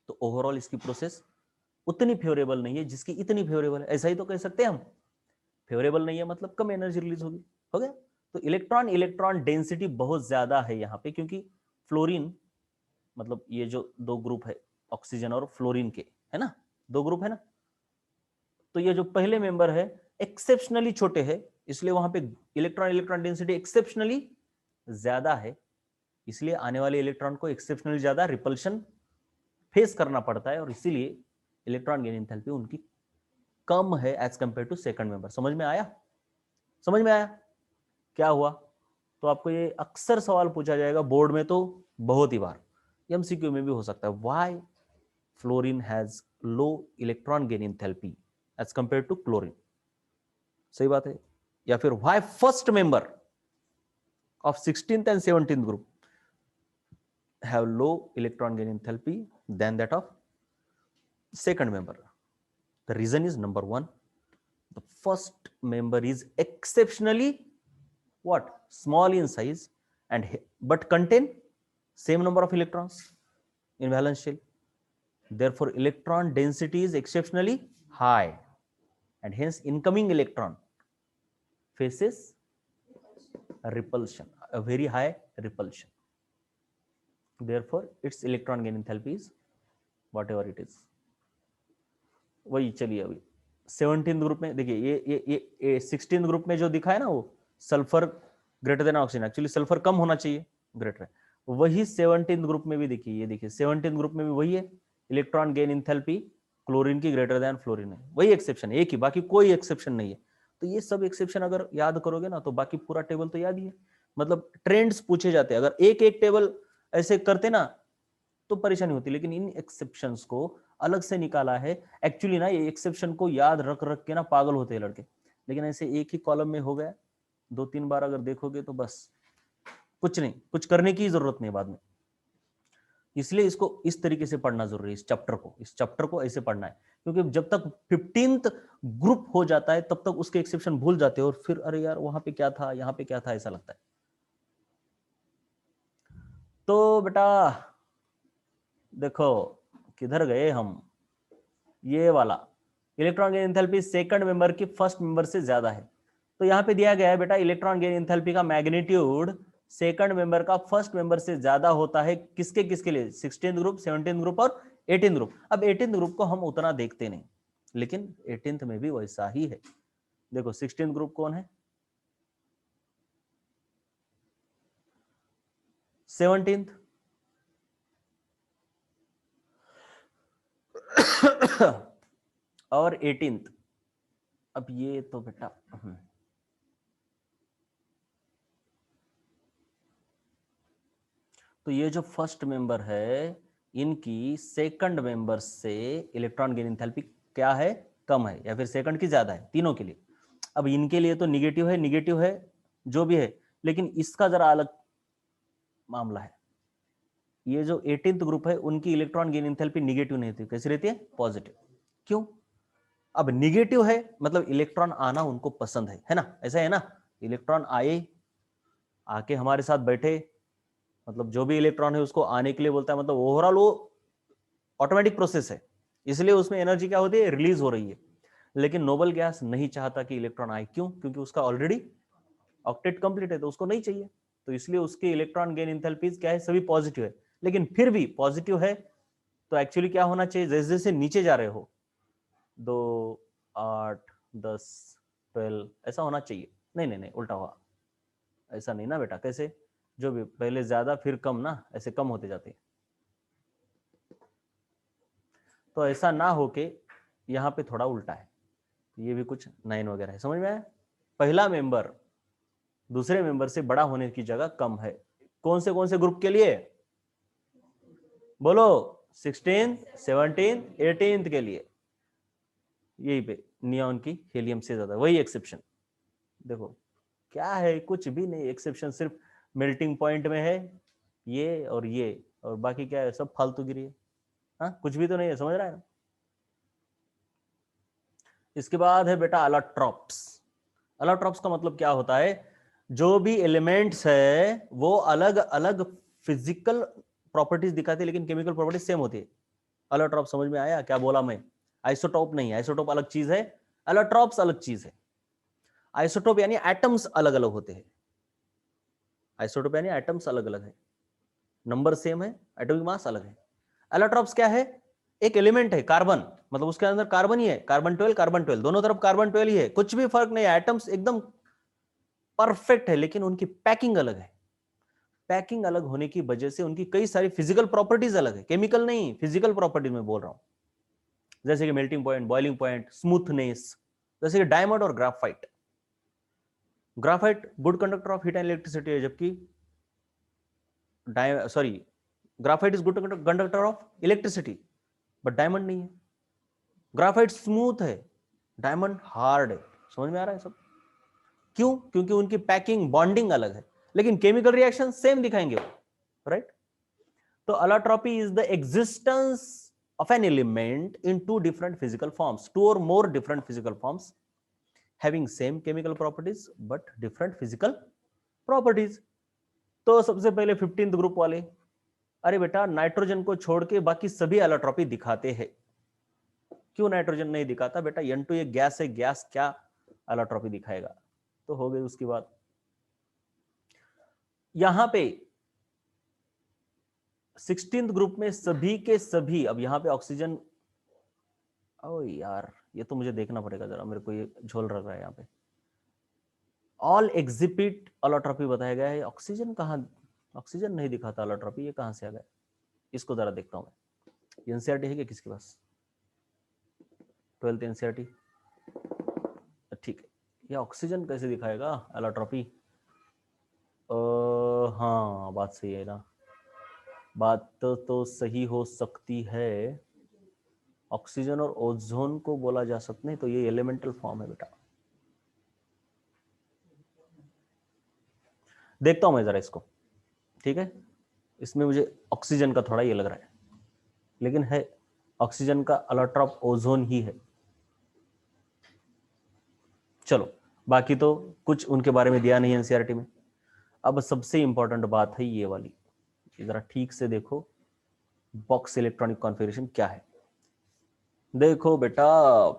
तो ओवरऑल इसकी प्रोसेस उतनी फेवरेबल नहीं है जिसकी इतनी फेवरेबल है, ऐसा ही तो कह सकते हैं हम। फेवरेबल नहीं है मतलब कम एनर्जी रिलीज होगी, हो गया। तो इलेक्ट्रॉन इलेक्ट्रॉन डेंसिटी बहुत ज्यादा है यहाँ पे, क्योंकि फ्लोरीन मतलब ये जो दो ग्रुप है ऑक्सीजन और फ्लोरीन के, है ना, दो ग्रुप है ना, तो ये जो पहले मेंबर है एक्सेप्शनली छोटे है, इसलिए वहां पे इलेक्ट्रॉन इलेक्ट्रॉन डेंसिटी एक्सेप्शनली ज्यादा है, इसलिए आने वाले इलेक्ट्रॉन को एक्सेप्शनली ज्यादा रिपल्शन फेस करना पड़ता है, और इसीलिए इलेक्ट्रॉन गेन एंथैल्पी उनकी कम है as compare to second member. समझ में आया? समझ में आया क्या हुआ? तो आपको ये अक्सर सवाल पूछा जाएगा बोर्ड में, तो बहुत ही बार एमसीक्यू में भी हो सकता है, why fluorine has low electron gain enthalpy as compare to chlorine. सही बात है। या फिर why first member of 16th and 17th group have low electron gain enthalpy than that of second member. The reason is number one, the first member is exceptionally what? Small in size and but contain same number of electrons in valence shell. Therefore, electron density is exceptionally high, and hence incoming electron faces a repulsion, a very high repulsion. Therefore, its electron gain enthalpy is whatever it is. वही चलिए अभी 17th group में देखिए, ये 16th group में जो दिखा है ना, वो sulphur greater than oxygen, actually sulphur कम होना चाहिए, ग्रेटर है। वही 17th ग्रुप में भी देखिए, ये देखिए 17th ग्रुप में भी वही है, इलेक्ट्रॉन गेन इंथैल्पी क्लोरीन की ग्रेटर देन फ्लोरीन है, वही एक्सेप्शन है, एक ही, बाकी कोई एक्सेप्शन नहीं है। तो ये सब एक्सेप्शन अगर याद करोगे ना, तो बाकी पूरा टेबल तो याद ही है। मतलब ट्रेंड्स पूछे जाते हैं, अगर एक एक टेबल ऐसे करते ना तो परेशानी होती, लेकिन इन एक्सेप्शंस को अलग से निकाला है। एक्चुअली ना ये एक्सेप्शन को याद रख रख के ना पागल होते हैं लड़के, लेकिन ऐसे एक ही कॉलम में हो गया, 2-3 बार अगर देखोगे तो बस कुछ नहीं, कुछ करने की जरूरत नहीं बाद में। इसलिए इसको इस तरीके से पढ़ना जरूरी है, इस चैप्टर को ऐसे पढ़ना है, क्योंकि जब तक 15th ग्रुप हो जाता है तब तक उसके एक्सेप्शन भूल जाते हैं, और फिर अरे यार वहां पे क्या था, यहाँ पे क्या था, ऐसा लगता है। तो बेटा देखो किधर गए हम, ये वाला electron gain enthalpy second member की फर्स्ट मेंबर से ज्यादा है। तो यहां पे दिया गया है बेटा, इलेक्ट्रॉन गेन एंथैल्पी का मैग्नीट्यूड सेकंड मेंबर का फर्स्ट मेंबर से ज्यादा होता है, किसके किसके लिए? 16th ग्रुप, 17th ग्रुप और 18th ग्रुप। अब 18th ग्रुप को हम उतना देखते नहीं, लेकिन 18th में भी वैसा ही है। देखो 16th ग्रुप कौन है, 17th और 18th। अब ये तो बेटा तो ये जो फर्स्ट मेंबर है, इनकी सेकंड मेंबर से इलेक्ट्रॉन गेन एंथैल्पी क्या है? कम है, या फिर सेकंड की ज्यादा है, तीनों के लिए। अब इनके लिए तो निगेटिव है जो भी है, लेकिन इसका जरा अलग मामला है। ये जो 18th ग्रुप है, उनकी इलेक्ट्रॉन गेन एंथैल्पी निगेटिव नहीं थी, कैसी रहती है? पॉजिटिव। क्यों? अब निगेटिव है मतलब इलेक्ट्रॉन आना उनको पसंद है ना, ऐसा है ना, इलेक्ट्रॉन आए, आके हमारे साथ बैठे, मतलब जो भी इलेक्ट्रॉन है उसको आने के लिए बोलता है, मतलब ओवरऑल वो ऑटोमेटिक प्रोसेस है, इसलिए उसमें एनर्जी क्या होती है? रिलीज हो रही है। लेकिन नोबल गैस नहीं चाहता कि इलेक्ट्रॉन आए, क्यों? क्योंकि उसका ऑलरेडी ऑक्टेट कंप्लीट है, तो उसको नहीं चाहिए, तो इसलिए उसके इलेक्ट्रॉन गेन एंथैल्पीज क्या है? सभी पॉजिटिव है। लेकिन फिर भी पॉजिटिव है तो एक्चुअली क्या होना चाहिए? जैसे जैसे नीचे जा रहे हो, 2, 8, 10, 12 ऐसा होना चाहिए। नहीं नहीं नहीं, उल्टा हुआ, ऐसा नहीं ना बेटा। कैसे? जो भी पहले ज्यादा फिर कम ना, ऐसे कम होते जाते हैं। तो ऐसा ना होके यहाँ पे थोड़ा उल्टा है, ये भी कुछ 9 वगैरह है, समझ में आया? पहला मेंबर दूसरे मेंबर से बड़ा होने की जगह कम है। कौन से ग्रुप के लिए? बोलो, 16, 17, 18 के लिए। यही पे नियॉन की हीलियम से ज्यादा, वही एक्सेप्शन। देखो क्या है, कुछ भी नहीं, एक्सेप्शन सिर्फ मेल्टिंग पॉइंट में है ये, और बाकी क्या है? सब फालतूगिरी है। हाँ, कुछ भी तो नहीं है, समझ रहा है ना? इसके बाद है बेटा अलोट्रॉप्स। अलोट्रॉप्स का मतलब क्या होता है? जो भी एलिमेंट्स है वो अलग अलग फिजिकल प्रॉपर्टीज दिखाते हैं, लेकिन केमिकल प्रॉपर्टीज सेम होती है। एलोट्रॉप समझ में आया क्या बोला मैं? आइसोटोप नहीं, आइसोटोप अलग चीज है, एलोट्रॉप्स अलग चीज है। आइसोटोप यानी एटम्स अलग अलग होते हैं, आइसोटोप यानी एटम्स अलग अलग है, नंबर सेम है, एटॉमिक मास अलग है। एलोट्रॉप्स क्या है? एक एलिमेंट है कार्बन, मतलब उसके अंदर कार्बन ही है, कार्बन 12 कार्बन 12 दोनों तरफ कार्बन 12 ही है, कुछ भी फर्क नहीं है, एटम्स एकदम परफेक्ट है, लेकिन उनकी पैकिंग अलग है। पैकिंग अलग होने की वजह से उनकी कई सारी फिजिकल प्रॉपर्टीज अलग है, केमिकल नहीं, फिजिकल प्रॉपर्टीज में बोल रहा हूं। जैसे कि melting point, boiling point, smoothness. जैसे कि डायमंड और graphite, graphite good conductor of heat and electricity है, जबकि graphite is good conductor of electricity, but diamond नहीं है। ग्राफाइट स्मूथ है, डायमंड हार्ड है। समझ में आ रहा है सब? क्यों? क्योंकि उनकी पैकिंग बॉन्डिंग अलग है, लेकिन केमिकल रिएक्शन सेम दिखाएंगे वो, राइट? तो allotrope is the existence of an element in two different physical forms, two or more different physical forms having same chemical properties but different physical properties. तो सबसे पहले 15th group वाले, अरे बेटा nitrogen को छोड़ के बाकी सभी एलोट्रॉपी दिखाते हैं। क्यों नाइट्रोजन नहीं दिखाता? बेटा N2 एक गैस है, गैस क्या एलोट्रॉपी दिखाएगा? तो हो गई उसकी बात। यहां पे 16th ग्रुप में सभी के सभी, अब यहां पे ऑक्सीजन, ओ यार ये तो मुझे देखना पड़ेगा जरा, मेरे को ये झोल रहा है यहाँ पे। ऑल एग्जिबिट एलोट्रॉपी बताया गया है, ऑक्सीजन कहाँ? ऑक्सीजन नहीं दिखाता एलोट्रॉपी, ये कहां से आ गया? इसको जरा देखता हूं मैं। एनसीईआरटी है क्या किसके पास? 12th एनसीईआरटी, ठीक है। ये ऑक्सीजन कैसे दिखाएगा एलोट्रॉपी? हाँ बात सही है ना, बात तो सही हो सकती है। ऑक्सीजन और ओजोन को बोला जा सकता नहीं, तो ये एलिमेंटल फॉर्म है बेटा। देखता हूं मैं जरा इसको, ठीक है। इसमें मुझे ऑक्सीजन का थोड़ा ये लग रहा है, लेकिन है ऑक्सीजन का एलोट्रॉप ओजोन ही है। चलो बाकी तो कुछ उनके बारे में दिया नहीं एनसीईआरटी में। अब सबसे इंपॉर्टेंट बात है ये वाली, जरा ठीक से देखो बॉक्स इलेक्ट्रॉनिक कॉन्फ़िगरेशन क्या है। देखो बेटा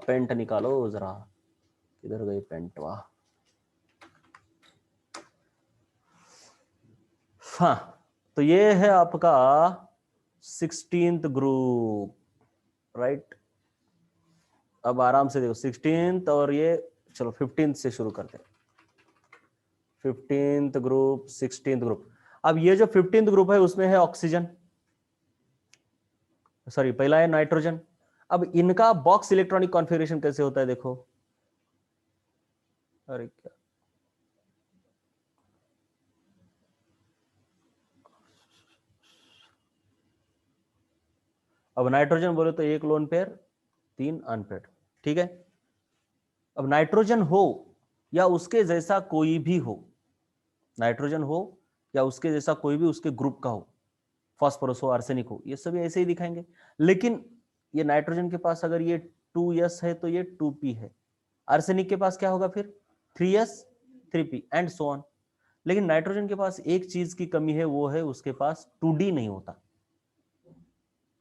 पेंट निकालो जरा, किधर गई पेंट? वाह, हाँ तो ये है आपका 16th ग्रुप, राइट? अब आराम से देखो 16th, और ये चलो 15th से शुरू करते हैं। 15th group, 16th group. अब ये जो 15th ग्रुप है उसमें है ऑक्सीजन, सॉरी पहला है नाइट्रोजन। अब इनका बॉक्स इलेक्ट्रॉनिक कॉन्फ़िगरेशन कैसे होता है देखो। अरे क्या, अब नाइट्रोजन बोले तो एक लोन पेयर, 3 अनपेयर, ठीक है। अब नाइट्रोजन हो या उसके जैसा कोई भी हो, नाइट्रोजन हो या उसके जैसा कोई भी उसके ग्रुप का हो, फास्फोरस हो, आर्सेनिक हो, ये सभी ऐसे ही दिखाएंगे। लेकिन ये नाइट्रोजन के पास अगर ये 2s है तो ये 2p है, आर्सेनिक के पास क्या होगा फिर? 3s 3p and so on. लेकिन नाइट्रोजन के पास एक चीज की कमी है, वो है उसके पास 2d नहीं होता।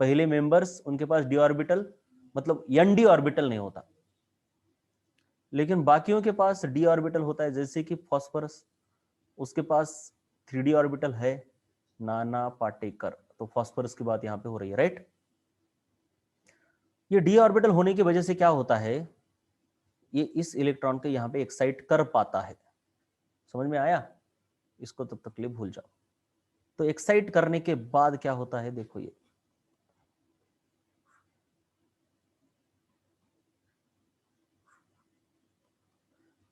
पहले मेंबर्स उनके पास डी ऑर्बिटल, मतलब nd ऑर्बिटल नहीं होता, लेकिन बाकियों के पास डी ऑर्बिटल होता है। जैसे कि फास्फोरस, उसके पास 3d ऑर्बिटल है, नाना पाटेकर। तो फास्फोरस की बात यहां पे हो रही है, राइट? ये डी ऑर्बिटल होने की वजह से क्या होता है, ये इस इलेक्ट्रॉन को यहां पे एक्साइट कर पाता है। समझ में आया? इसको तब तक लिए भूल जाओ। तो एक्साइट करने के बाद क्या होता है देखो, ये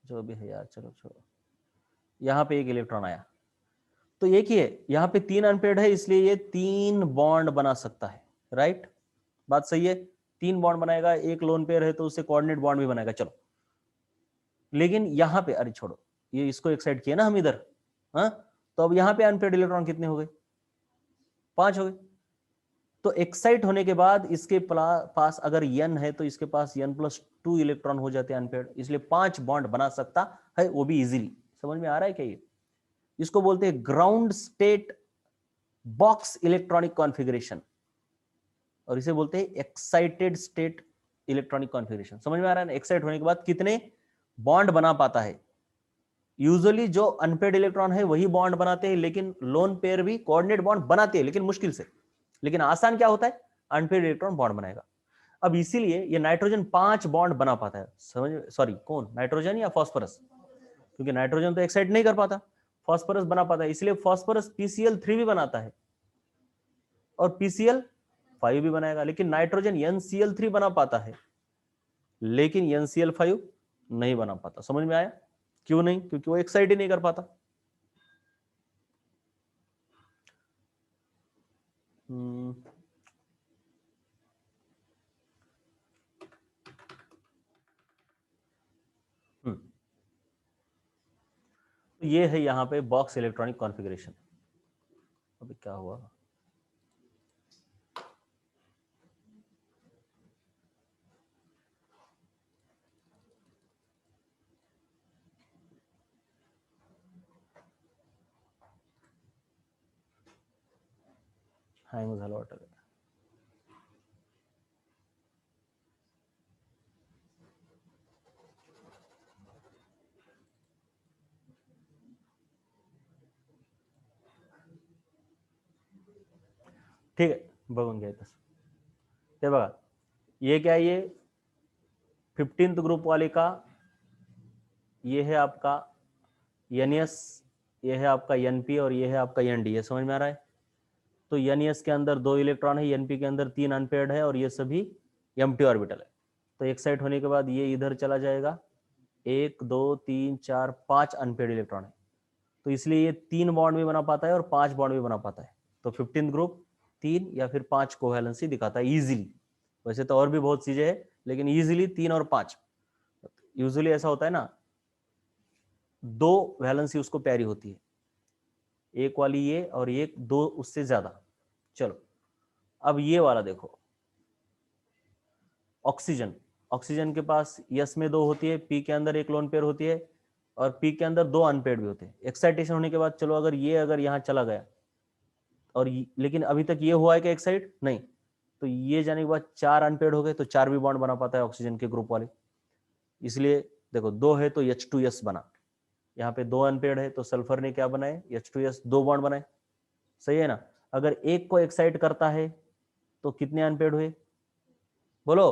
जो भी है यार, चलो छोड़ो। यहां पे एक इलेक्ट्रॉन आया, तो एक ही है, यहां पे 3 अनपेयर्ड है, इसलिए ये 3 बॉन्ड बना सकता है, राइट? बात सही है, 3 बॉन्ड बनाएगा। एक लोन पेयर है तो उससे कोऑर्डिनेट बॉन्ड भी बनाएगा, चलो। लेकिन यहां पे अरे छोड़ो, ये इसको एक्साइट किया ना हम इधर, हाँ? तो अब यहां पे अनपेयर्ड इलेक्ट्रॉन कितने हो गए? 5 हो गए। तो एक्साइट होने के बाद इसके पास अगर n है तो इसके पास n+2 इलेक्ट्रॉन हो जाते हैं अनपेयर्ड, इसलिए 5 बॉन्ड बना सकता है, वो भी इजीली। समझ में आ रहा है क्या? ये इसको बोलते हैं ground state box electronic configuration, और इसे बोलते हैं एक्साइटेड स्टेट इलेक्ट्रॉनिक कॉन्फ़िगरेशन। समझ में आ रहा है ना? एक्साइट होने के बाद कितने बॉन्ड बना पाता है। यूजुअली जो अनपेड इलेक्ट्रॉन है वही बॉन्ड बनाते हैं, लेकिन लोन पेयर भी कोऑर्डिनेट बॉन्ड बनाते हैं, लेकिन मुश्किल से। लेकिन आसान क्या होता है? अनपेड इलेक्ट्रॉन बॉन्ड बनाएगा। अब इसीलिए ये नाइट्रोजन 5 बॉन्ड बना पाता है। समझ, सॉरी, कौन, नाइट्रोजन या फास्फोरस? क्योंकि नाइट्रोजन तो एक्साइट नहीं कर पाता, फास्फोरस बना पाता है, इसलिए फास्फोरस PCl3 भी बनाता है और PCl5 भी बनाएगा। लेकिन नाइट्रोजन NCl3 बना पाता है, लेकिन NCl5 नहीं बना पाता। समझ में आया? क्यों नहीं? क्योंकि वो एक्साइट ही नहीं कर पाता। तो ये है यहाँ पे बॉक्स इलेक्ट्रॉनिक कॉन्फ़िगरेशन। अभी क्या हुआ? हँग झालं वाटत. ठीक आहे, बघून घ्या तसं. ते बघा, ये क्या है? ये 15th ग्रुप वाले का ये है आपका NS, ये है आपका NP और ये है आपका ND। ये समझ में आ रहा है? तो NS के अंदर 2 इलेक्ट्रॉन है, NP के अंदर 3 अनपेयर्ड है और ये सभी एम्प्टी ऑर्बिटल है। तो एक्साइट होने के बाद ये इधर चला जाएगा, 1 2 3 4 5 अनपेयर्ड इलेक्ट्रॉन है। तो इसलिए ये 3 बॉन्ड भी बना पाता है और 5 बॉन्ड भी बना पाता है। तो 15th ग्रुप 3 या फिर 5 कोवैलेंसी दिखाता है इजीली। वैसे तो और भी बहुत चीजें हैं, लेकिन इजीली 3 और 5। यूजुअली ऐसा होता है ना, 2 वैलेंसी उसको प्यारी होती है, एक वाली ये और एक 2 उससे ज्यादा। चलो अब ये वाला देखो, ऑक्सीजन। ऑक्सीजन के पास यस में 2 होती है, पी के अंदर एक लोन पेयर होती है और पी के अंदर 2 अनपेयर्ड भी होते हैं। एक्साइटेशन होने के बाद चलो अगर यहाँ चला गया और लेकिन अभी तक ये हुआ है कि एक्साइट नहीं, तो ये जाने के बाद 4 अनपेयर्ड हो गए, तो 4 भी बॉन्ड बना पाता है ऑक्सीजन के ग्रुप वाले। इसलिए देखो 2 है तो H2S बना, यहाँ पे 2 अनपेयर्ड है तो सल्फर ने क्या बनाए? H2S, 2 बॉन्ड बनाए। सही है ना? अगर एक को एक्साइट करता है तो कितने अनपेयर्ड हुए? बोलो,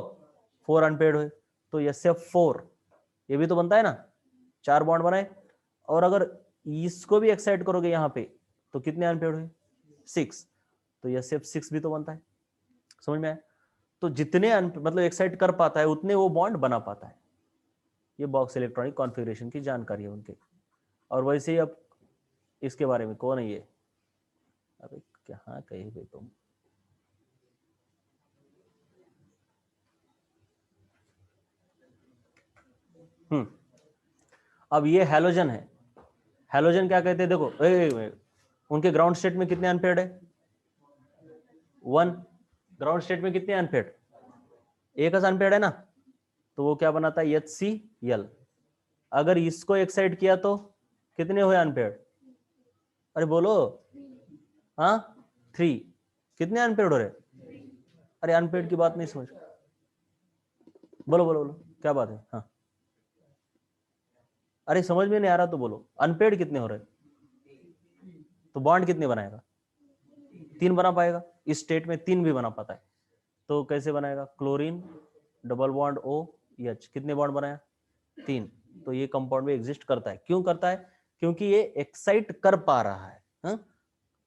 4 अनपेयर्ड हुए। तो SF4 ये भी तो बनता है ना, 4 बॉन्ड बनाए। और अगर इसको भी एक्साइट करोगे यहाँ पे तो कितने अनपेयर्ड हुए? 6। तो SF6 भी तो बनता है। समझ में आया? तो जितने मतलब एक्साइट कर पाता है उतने वो बॉन्ड बना पाता है। ये बॉक्स इलेक्ट्रॉनिक कॉन्फ़िगरेशन की जानकारी है उनके। और वैसे ही अब इसके बारे में कौन है ये? अबे कहाँ कहीं पे तुम? अब ये हैलोजन है। हैलोजन क्या कहते हैं? देखो उनके ग्राउंड स्टेट में कितने अनपेयर्ड है? 1। ग्राउंड स्टेट में कितने अनपेयर्ड? एक अनपेयर्ड है ना, तो वो क्या बनाता है? HCl। अगर इसको एक्साइट किया तो कितने हुए अनपेयर्ड? अरे बोलो, हाँ 3। कितने अनपेयर्ड हो रहे? अरे अनपेयर्ड की बात नहीं समझ, बोलो बोलो बोलो, क्या बात है? हाँ, अरे समझ में नहीं आ रहा तो बोलो, अनपेयर्ड कितने हो रहे? तो बॉन्ड कितने बनाएगा? 3 बना पाएगा। इस स्टेट में 3 भी बना पाता है। तो कैसे बनाएगा? क्लोरीन डबल बॉन्ड OH, कितने बॉन्ड बनाया? 3। तो ये कंपाउंड में एग्जिस्ट करता है। क्यों करता है? क्योंकि ये एक्साइट कर पा रहा है, हा?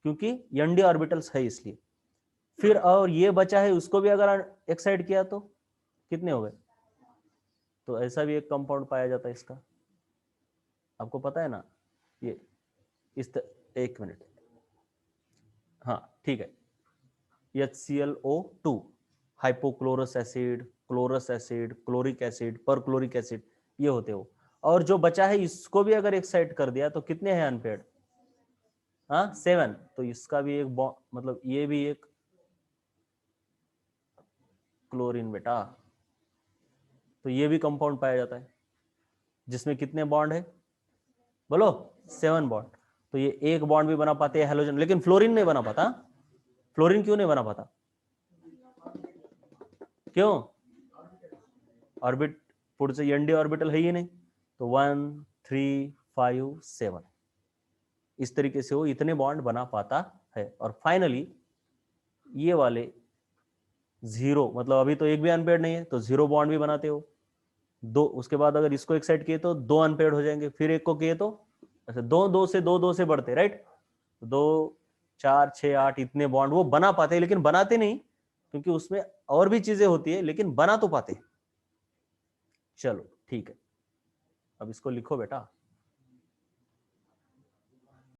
क्योंकि एनडी ऑर्बिटल्स है इसलिए। फिर और ये बचा है, उसको भी अगर एक्साइट किया तो कितने हो गए? तो ऐसा भी एक कंपाउंड पाया जाता है इसका, आपको पता है ना? ये एक मिनट, हाँ ठीक है, HClO2, hypochlorous acid, chlorous acid, chloric acid, perchloric acid, ये होते हो। और जो बचा है इसको भी अगर एक्साइट कर दिया तो कितने हैं अनपेयर्ड? हाँ 7। तो इसका भी एक मतलब ये भी एक क्लोरीन बेटा, तो ये भी कंपाउंड पाया जाता है जिसमें कितने बॉन्ड है? बोलो 7 बॉन्ड। तो ये एक बॉन्ड भी बना पाते हैं हेलोजन, लेकिन फ्लोरीन नहीं बना पाता। फ्लोरीन क्यों नहीं बना पाता? क्यों? ऑर्बिट पुढचे एनडी ऑर्बिटल है ही नहीं। तो 1 3 5 7 इस तरीके से वो इतने बॉन्ड बना पाता है। और फाइनली ये वाले 0, मतलब अभी तो एक भी अनपेयर्ड नहीं है, तो 0 बॉन्ड भी बनाते हो। दो, उसके बाद अगर इसको एक्साइट किए तो 2 अनपेयर्ड हो जाएंगे, फिर एक को किए तो अच्छा 2 से बढ़ते, राइट। 2 4 6 8 इतने बॉन्ड वो बना पाते हैं, लेकिन बनाते नहीं, क्योंकि उसमें और भी चीजें होती है, लेकिन बना तो पाते। चलो ठीक है, अब इसको लिखो बेटा।